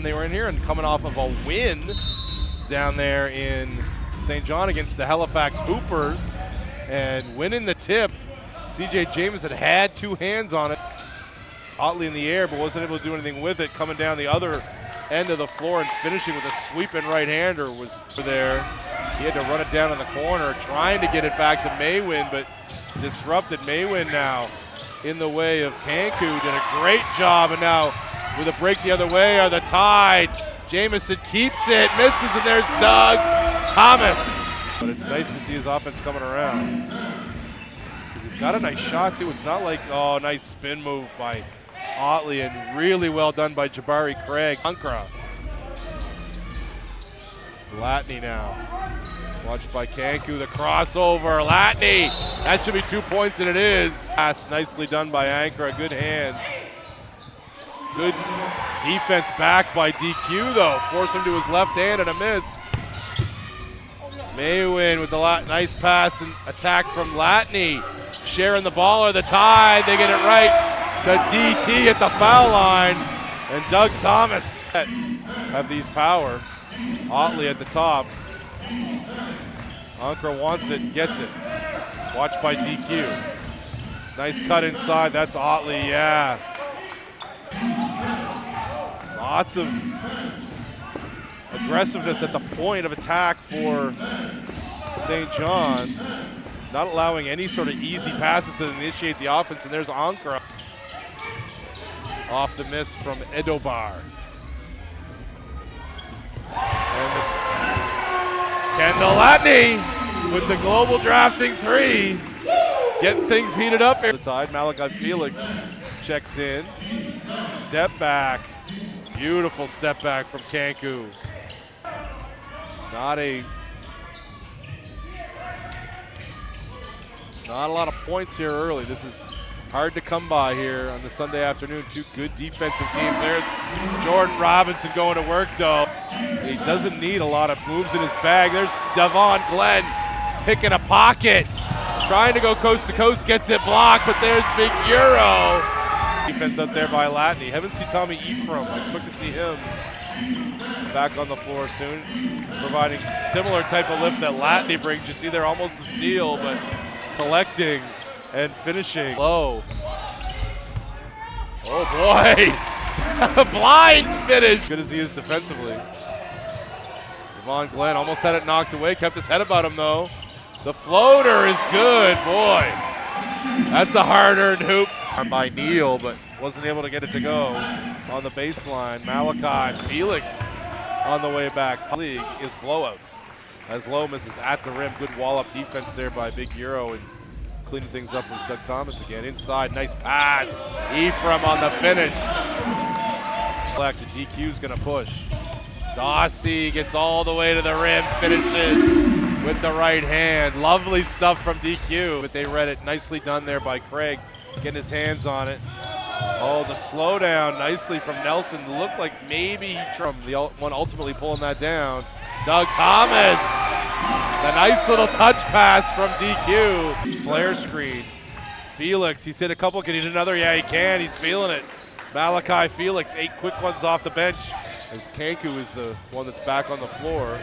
They were in here and coming off of a win down there in St. John against the Halifax Hoopers and winning the tip. CJ Jameson had two hands on it. Otley in the air, but wasn't able to do anything with it. Coming down the other end of the floor and finishing with a sweeping right-hander was there. He had to run it down in the corner, trying to get it back to Maywin, but disrupted. Maywin now in the way of Kanku. Did a great job, and now with a break the other way are the Tide. Jameson keeps it, misses, and there's Doug Thomas. But it's nice to see his offense coming around. He's got a nice shot, too. It's not like, oh, nice spin move by Otley, and really well done by Jabari Craig. Ankra. Latney now. Watched by Kanku, the crossover. Latney, that should be 2 points, and it is. Pass nicely done by Ankra, good hands. Good defense back by DQ, though. Force him to his left hand and a miss. Maywin with the nice pass and attack from Latney. Sharing the ball or the Tide. They get it right to DT at the foul line. And Doug Thomas have these power. Otley at the top. Ankra wants it and gets it. Watched by DQ. Nice cut inside. That's Otley, yeah. Lots of aggressiveness at the point of attack for St. John. Not allowing any sort of easy passes to initiate the offense, and there's Ankra. Off the miss from Edobar. And Crandall Latney with the global drafting three. Getting things heated up here. The Tide, Malachi Felix checks in. Step back. Beautiful step back from Kanku. Not a lot of points here early. This is hard to come by here on the Sunday afternoon. Two good defensive teams. There's Jordan Robinson going to work, though. He doesn't need a lot of moves in his bag. There's Devon Glenn picking a pocket. Trying to go coast to coast, gets it blocked, but there's Big Euro. Defense up there by Latney. Haven't seen Tommy Ephraim. I expect to see him back on the floor soon, providing similar type of lift that Latney brings. You see they're almost a steal, but collecting and finishing low. Oh boy, blind finish. Good as he is defensively. Devon Glenn almost had it knocked away, kept his head about him though. The floater is good, boy. That's a hard-earned hoop by Neal, but wasn't able to get it to go on the baseline. Malachi Felix on the way back. League is blowouts as Lowe misses at the rim. Good wall-up defense there by Big Euro, and cleaning things up with Doug Thomas again. Inside, nice pass. Ephraim on the finish. Back to DQ's gonna push. Dossie gets all the way to the rim, finishes with the right hand. Lovely stuff from DQ, but they read it. Nicely done there by Craig, getting his hands on it. Oh, the slowdown nicely from Nelson. Looked like maybe Trump, the one ultimately pulling that down. Doug Thomas, the nice little touch pass from DQ. Flare screen. Felix, he's hit a couple. Can he hit another? Yeah, he can. He's feeling it. Malachi Felix, 8 quick ones off the bench. As Kanku is the one that's back on the floor.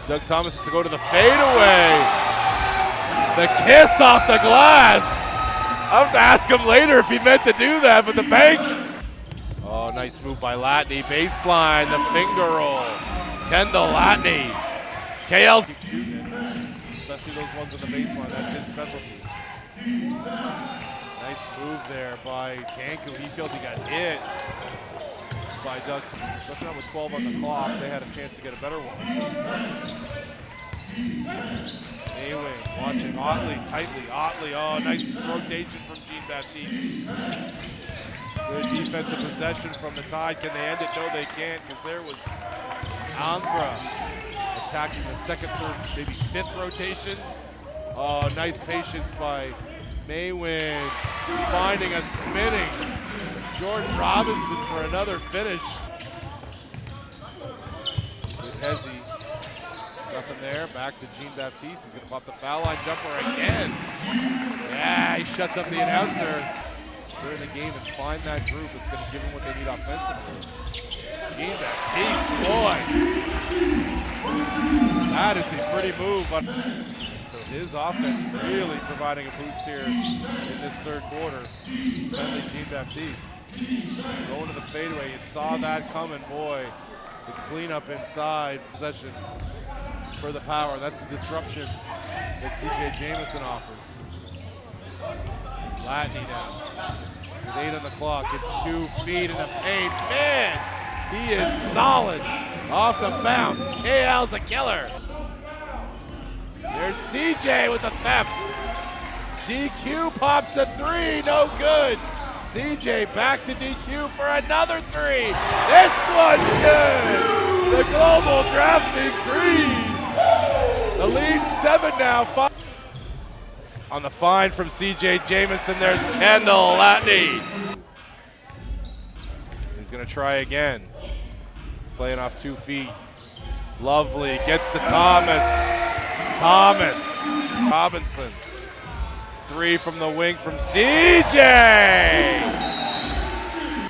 Doug Thomas has to go to the fadeaway. The kiss off the glass. I'll have to ask him later if he meant to do that, but the bank. Oh, nice move by Latney. Baseline, the finger roll. Kendall Latney. KL. Keep shooting it, especially those ones on the baseline. That's his specialty. Nice move there by Kanku. He feels he got hit by Doug, especially not with 12 on the clock. They had a chance to get a better one. Maywin watching Otley tightly. Otley, oh, nice rotation from Jean-Baptiste. Good defensive possession from the Tide. Can they end it? No, they can't, because there was Ankra attacking the second, third, maybe fifth rotation. Oh, nice patience by Maywin, finding a spinning Jordan Robinson for another finish. With Hezzy, nothing there. Back to Jean-Baptiste. He's going to pop the foul line jumper again. Yeah, he shuts up the announcer. during the game and find that group that's going to give them what they need offensively. Jean Baptiste, boy. That is a pretty move. So his offense really providing a boost here in this third quarter. Defending Jean Baptiste. Going to the fadeaway, you saw that coming, boy. The cleanup inside, possession for the power. That's the disruption that C.J. Jamison offers. Latney now, with 8 on the clock, gets 2 feet in the paint. Man, he is solid off the bounce. KL's a killer. There's CJ with the theft. DQ pops a 3, no good. CJ back to DQ for another 3. This one's good. The global drafting 3. The lead 7 now. 5. On the find from C.J. Jamison, there's Crandall Latney. He's gonna try again. Playing off 2 feet. Lovely, gets to Thomas. Robinson. 3 from the wing from C.J.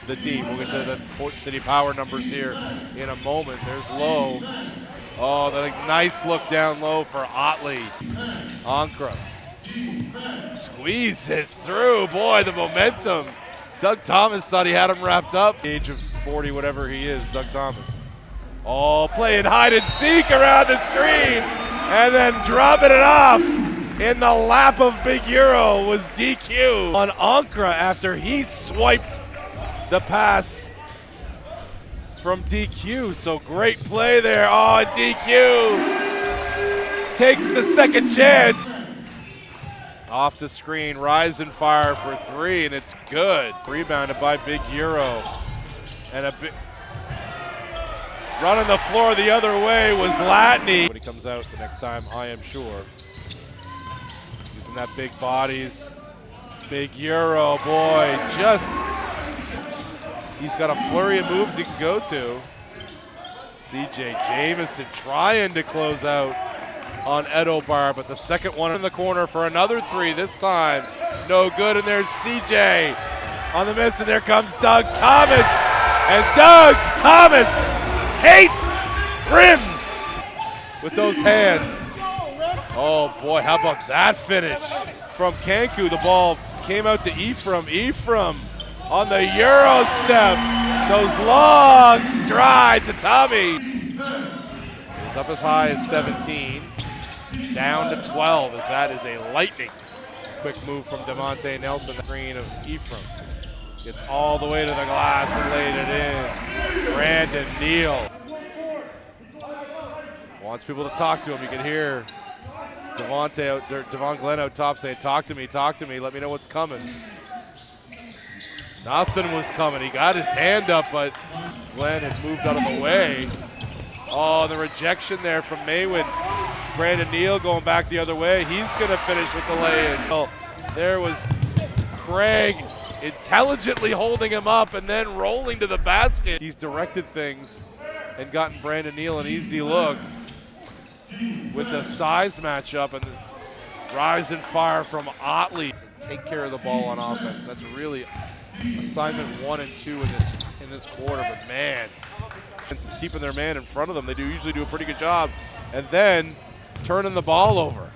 The team, we'll get to the Port City Power numbers here in a moment. There's Lowe. Oh, the nice look down low for Otley. Ankra. Squeezes through, boy, the momentum. Doug Thomas thought he had him wrapped up. Age of 40, whatever he is, Doug Thomas. Oh, playing hide and seek around the screen, and then dropping it off in the lap of Big Euro was DQ on Ankra after he swiped the pass from DQ. So great play there. Oh, DQ takes the second chance. Off the screen, Rise and Fire for 3, and it's good. Rebounded by Big Euro. And a big running the floor the other way was Latney. When he comes out the next time, I am sure. Using that big bodies. Big Euro, boy, he's got a flurry of moves he can go to. C.J. Jamison trying to close out on Edobar, but the second one in the corner for another 3 this time. No good, and there's CJ on the miss, and there comes Doug Thomas. And Doug Thomas hates rims with those hands. Oh boy, how about that finish from Kanku? The ball came out to Ephraim. Ephraim on the Euro step. Those long strides to Tommy. He's up as high as 17. Down to 12 as that is a lightning quick move from Devontae Nelson. The screen of Ephraim gets all the way to the glass and laid it in. Brandon Neal wants people to talk to him. You can hear Devon Glenn out top saying, talk to me, let me know what's coming. Nothing was coming. He got his hand up, but Glenn had moved out of the way. Oh, the rejection there from Maywin. Brandon Neal going back the other way. He's going to finish with the lay-in. Oh, there was Craig intelligently holding him up and then rolling to the basket. He's directed things and gotten Brandon Neal an easy look with the size matchup, and the Rise and Fire from Otley. Take care of the ball on offense. That's really assignment 1 and 2 in this quarter, but man, it's keeping their man in front of them. They usually do a pretty good job. And then turning the ball over.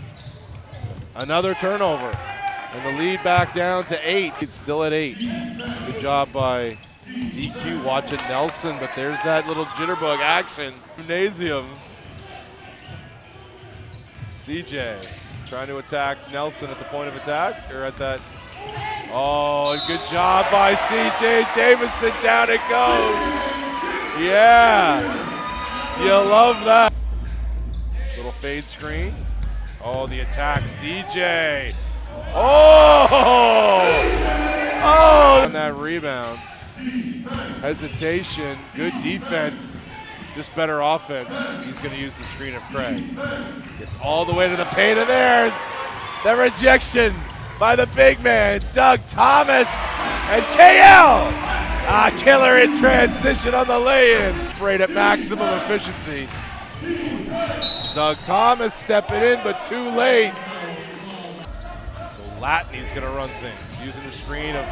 Another turnover. And the lead back down to 8. It's still at 8. Good job by DQ watching Nelson, but there's that little jitterbug action. Gymnasium. CJ trying to attack Nelson at the point of attack, or at that. Oh, good job by CJ Jamison. Down it goes. Yeah, you love that. Little fade screen. Oh, the attack, CJ. Oh! On that rebound. Hesitation, good defense, just better offense. He's going to use the screen of Craig. Gets all the way to the paint, and there's the rejection by the big man, Doug Thomas, and KL. Killer in transition on the lay-in. Right at maximum efficiency. Doug Thomas stepping in, but too late. So Latney's gonna run things, using the screen of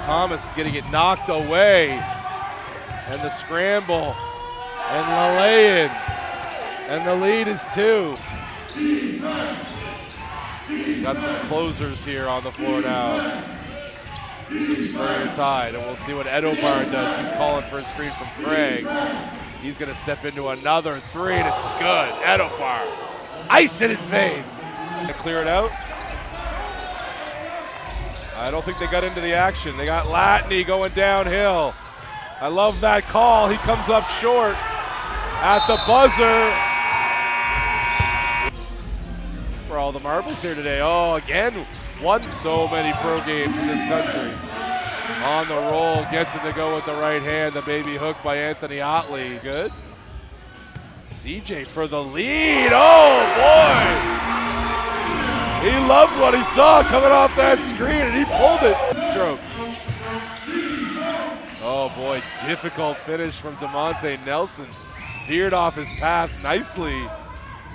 Thomas getting it knocked away. And the scramble. And the lay-in. And the lead is 2. Got some closers here on the floor now. Very tied, and we'll see what Edobard does. He's calling for a screen from Craig. He's going to step into another 3, and it's good. Edobard, ice in his veins. Clear it out. I don't think they got into the action. They got Latney going downhill. I love that call. He comes up short at the buzzer. For all the marbles here today. Oh, again, won so many pro games in this country. On the roll, gets it to go with the right hand. The baby hook by Anthony Otley. Good. CJ for the lead. Oh, boy. He loved what he saw coming off that screen, and he pulled it. Stroke. Oh, boy, difficult finish from DeMonte Nelson. Veered off his path nicely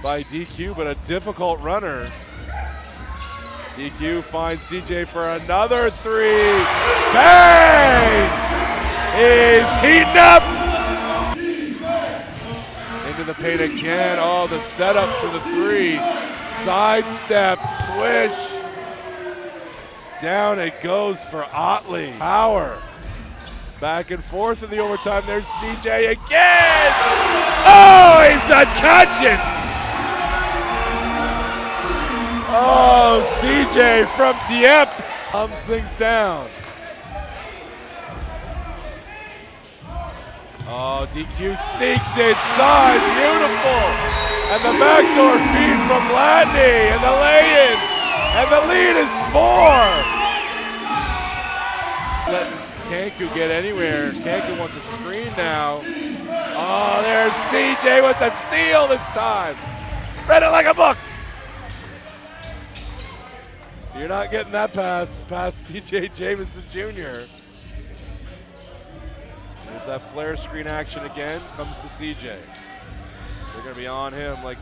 by DQ, but a difficult runner. DQ finds CJ for another 3. Bang! He's heating up! Into the paint again. Oh, the setup for the 3. Sidestep, swish. Down it goes for Otley. Power. Back and forth in the overtime. There's CJ again! Oh, he's unconscious! Oh, CJ from Dieppe thumbs things down. Oh, DQ sneaks inside, beautiful. And the backdoor feed from Latney, and the lay-in, and the lead is 4. Letting Kanku get anywhere. Kanku wants a screen now. Oh, there's CJ with the steal this time. Read it like a book. You're not getting that pass past CJ Jamison Jr. There's that flare screen action again. Comes to CJ. They're going to be on him like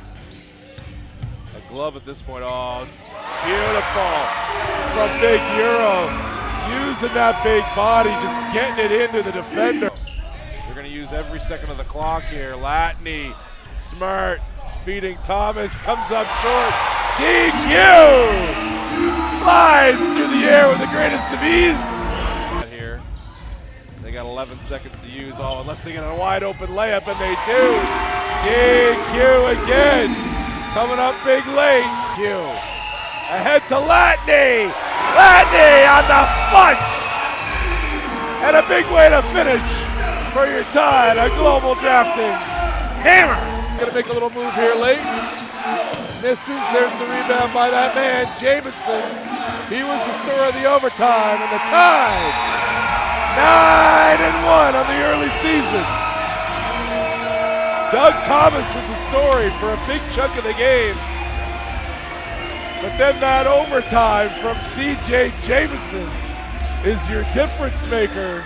a glove at this point. Oh, it's beautiful from Big Euro. Using that big body, just getting it into the defender. They're going to use every second of the clock here. Latney, smart, feeding Thomas, comes up short. DQ! Flies through the air with the greatest of ease. Here, they got 11 seconds to use. Oh, unless they get a wide open layup, and they do. DQ again. Coming up big late. Q. Ahead to Latney. Latney on the flush. And a big way to finish for your tie at a global drafting hammer. Gonna make a little move here late. Misses, there's the rebound by that man, Jamison. He was the star of the overtime, and the Tide, 9-1 on the early season. Doug Thomas was the story for a big chunk of the game. But then that overtime from CJ Jamison is your difference maker.